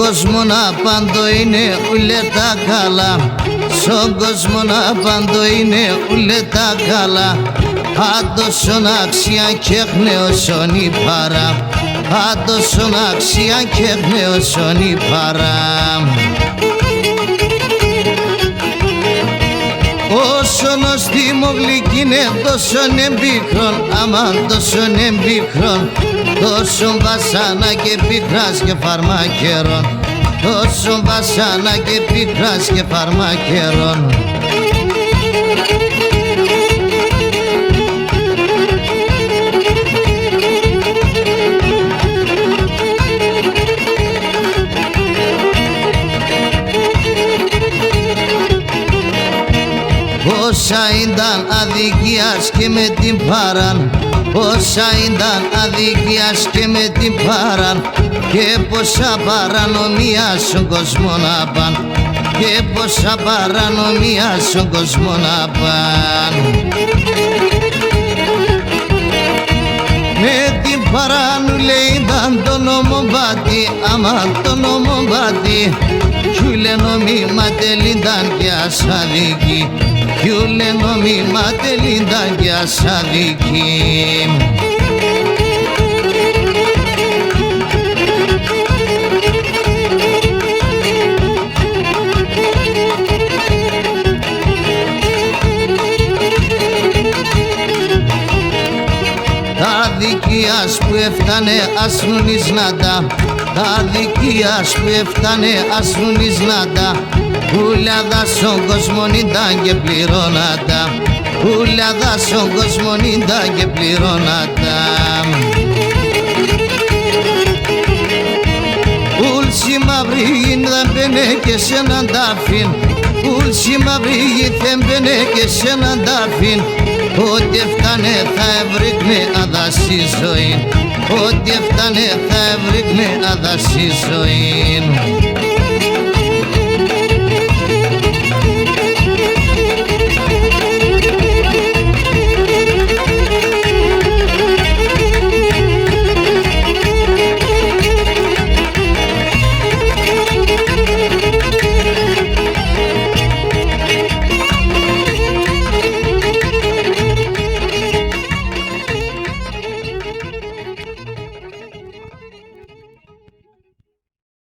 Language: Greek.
κόσμο να πάντο είναι ούλε τα καλά, στον κόσμο να πάντο είναι ούλε τα καλά. Άντωσον αξία και γνεώσον η παρά, άντωσον αξία και γνεώσον η παρά. Όσον ως δημογλυκίνε τόσον εμπίχρον, αμάν τόσον εμπίχρον, τόσον βασάνα και πίκρας και φαρμακερών, τόσον βασάνα και πίκρας και φαρμακερών. Όσα ήταν αδικίας και με την παράν, όσα ήταν αδικίας και με την παράν, και πόσα παρανομία στον κόσμο να παν, και πόσα παρανομία στον κόσμο να παν. Με την παράνου λέει ήταν το νομοπάτι, άμα το νομοπάτι, κιούλε νομίμα τελίνταν και ασαδική, κιούλε νομίμα τελίνταν και ασαδική. Τα δικίας που έφτανε ασνουνείς να τα δικίας που έφτανε ασνουνείς να τα, ούλαδα στον κόσμο ήταν και πληρώνατα, ούλαδα στον κόσμο ήταν και πληρώνατα. Ούλση μαύρη δεν μπαινε και σε έναν τάφιν, ούλση μαύρη δεν μπαινε και σε έναν τάφιν, ό,τι έφτανε θα έβρικνε αδάση ζωή, ό,τι έφτανε θα έβρικνε αδάση ζωή.